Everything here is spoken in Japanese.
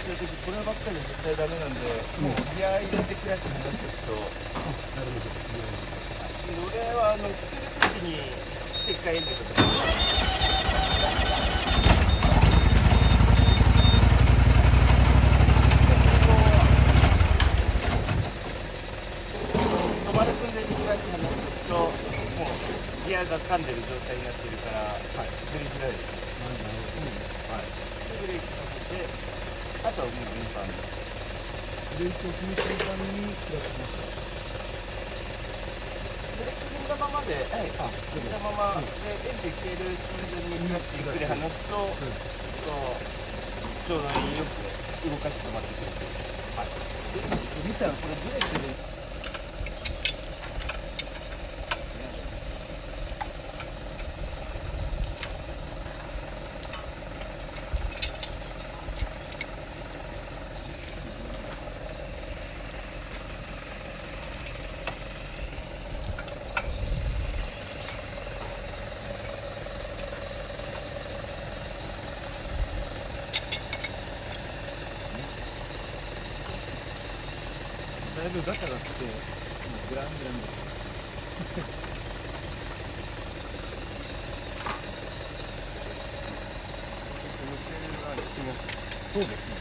してる時こればっかり絶対ダメなんで、もうギア入れてくやつ話すと、なるほど。俺は捨てる時に付け替えるけど、止まる寸前にクラッチ離すと、もうギアが噛んでる状態になってるから、滑りづらいです。で、ブレーキかけて、あとはもう運搬で。ブレーキを踏む瞬間にクラッチしますか？ブレーキ踏んだままで、踏んだままで、エンジン消える寸前にクラッチゆっくり離すと、ちょうどいいよく動かして止まってくれて。見たらこれブレーキで。だいぶガタが来て、グラングランです。そうですね。